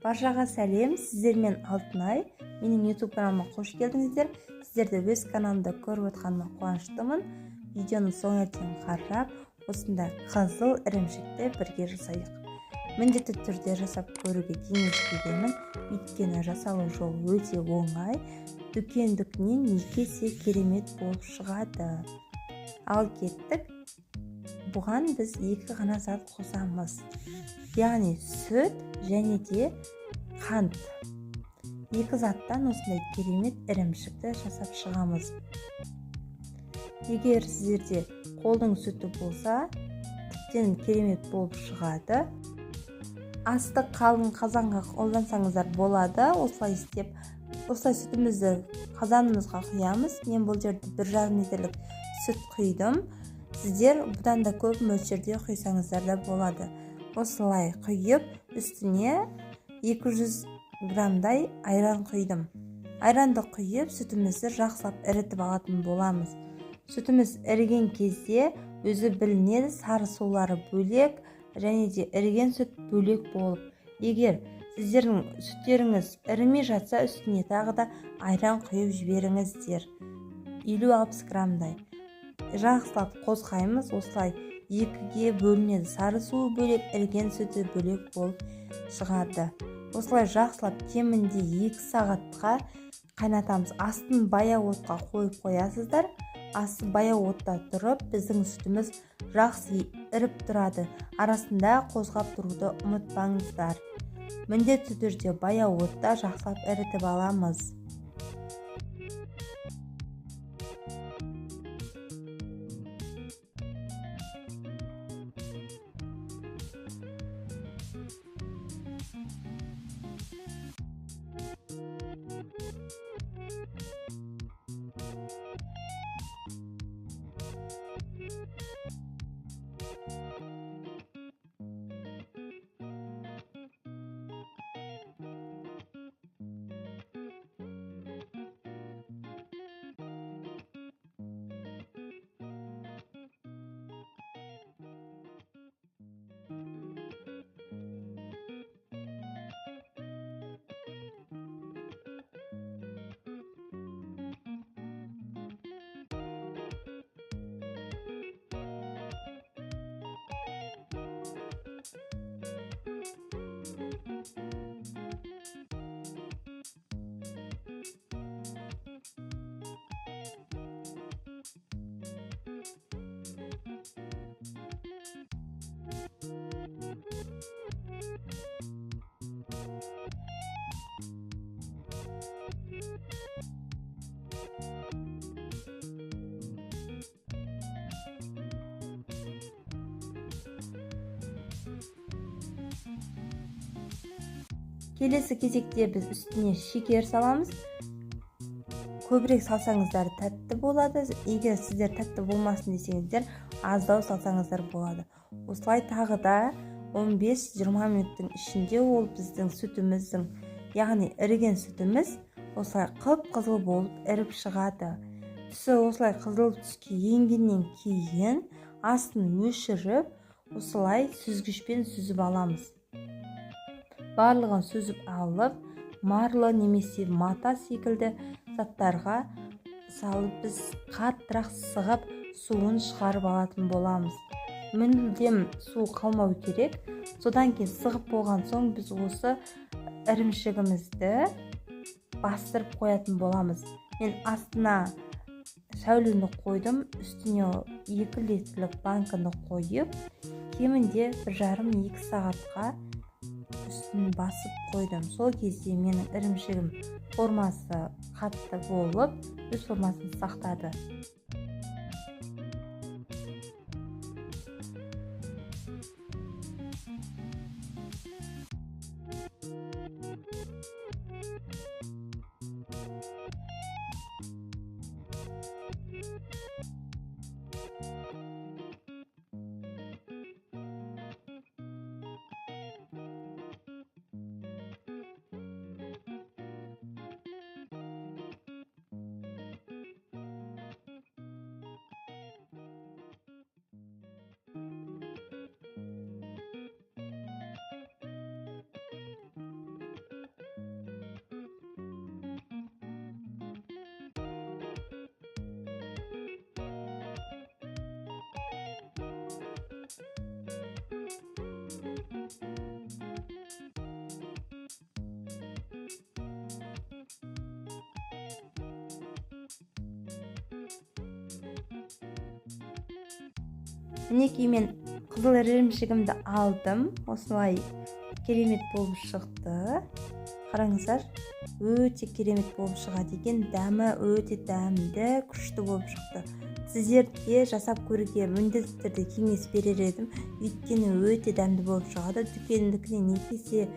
Баршаға сәлем, сіздермен Алтынай. Менің YouTube каналыма қош келдіңіздер. Сіздерді өз каналымда көріп отқаныма қуаныштымын. Видеоны соңына дейін қарап, осындай қызыл ірімшікті бірге жасайық. Міндетті түрде жасап көруге кеңес беремін. Өйткені жасалу жолы өте оңай. Дүкеннен 2 есе керемет болып шығады. Ал кеттік. Бұған біз 2 ғана зат қосамыз. Яғни сүт және де қант. 2 заттан осындай керемет ірімшікті жасап шығамыз. Егер сіздерде қолдың сүті болса, тіптен керемет болып шығады. Асты қалың қазанға қолдансаңыздар болады. Осылай істеп, осылай сүтімізді қазанымызға құямыз. Мен бұл жерде 1,5 литрлік сүт құйдым. Сіздер бұдан да көп мөлшерде құйсаңыздар да болады. Осылай құйып, үстіне 200 грамдай айран құйдым. Айранды құйып, сүтімізді жақсылап ірітіп алатын боламыз. Сүтіміз іріген кезде өзі білінеді, сары сулары бөлек және де іріген сүт бөлек болып. Егер сіздердің сүттеріңіз ірімей жатса, үстіне тағы да айран құйып жіберіңіздер. 50-60 грамдай. Жақсылап қозғаймыз, осылай 2-ге бөлінеді. Сары суы бөлек, іріген сүті бөлек болып шығады. Осылай жақсылап кемінде 2 сағатқа қайнатамыз. Астын баяу отқа қойып қоясыздар. Асты баяу отта тұрып, біздің сүтіміз жақсы іріп тұрады. Арасында қозғап тұруды ұмытпаңыздар. Міндетті түрде баяу отта жақсылап ірітіп аламыз. Келесі кезекте біз үстіне шекер саламыз. Көбірек салсаңыздар тәтті болады. Егер сіздер тәтті болмасын десеңіздер, аздау салсаңыздар болады. Осылай тағы да 15-20 минуттың ішінде ол біздің сүтіміздің, яғни іріген сүтіміз осылай қып-қызыл болып іріп шығады. Түсі осылай қызыл түске енгеннен кейін астын өшіріп, осылай сүзгішпен сүзіп аламыз. Барлығын сүзіп алып, марлы немесе мата секілді заттарға салып біз қаттырақ сығып суын шығарып алатын боламыз. Мүлдем су қалмау керек. Содан кейін сығып болған соң біз осы ірімшігімізді бастырып қоятын боламыз. Мен астына сәулені қойдым, үстіне 2 литрлік банканы қойып, кемінде 1,5-2 сағатқа үстін басып қойдым. Сол кезде менің ірімшігім формасы қатты болып, өз формасын сақтады. Мінекей мен қызыл ірімшігімді алдым. Осылай керемет болып шықты. Қараңыздар, өте керемет болып шығады екен. Дәмі өте дәмді, күшті болып шықты. Сіздерге жасап көруге міндетті түрде кеңес берер едім. Өйткені өте дәмді болып шығады. Дүкендікінен есе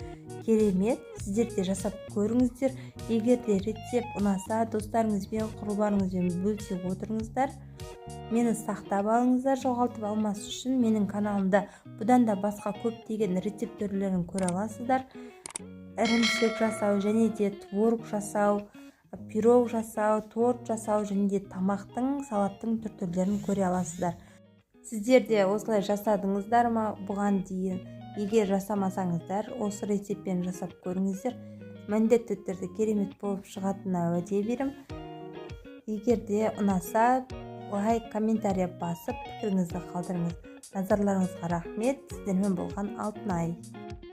керемет. Сіздер де жасап көріңіздер. Егер де рецепт ұнаса, достарыңызбен, құрбыларыңызбен бөлісіп отырыңыздар. Мені сақтап алыңыздар. Жоғалтып алмас үшін менің каналымда бұдан да басқа көптеген рецепт түрлерін көре аласыздар. Ірімшік жасау, және де творог жасау, пирог жасау, торт жасау, және де тамақтың, салаттың түрлерін көре аласыздар. Сіздер де осылай жасадыңыздар ма бұған дейін? Егер жасамасаңыздар, осы рецептпен жасап көріңіздер. Міндетті түрде керемет болып шығатынына уәде берем. Егер де ұнаса, лайк, комментария басып, пікіріңізді қалдырыңыз. Назарларыңызға рахмет. Сіздермен болған Алтынай.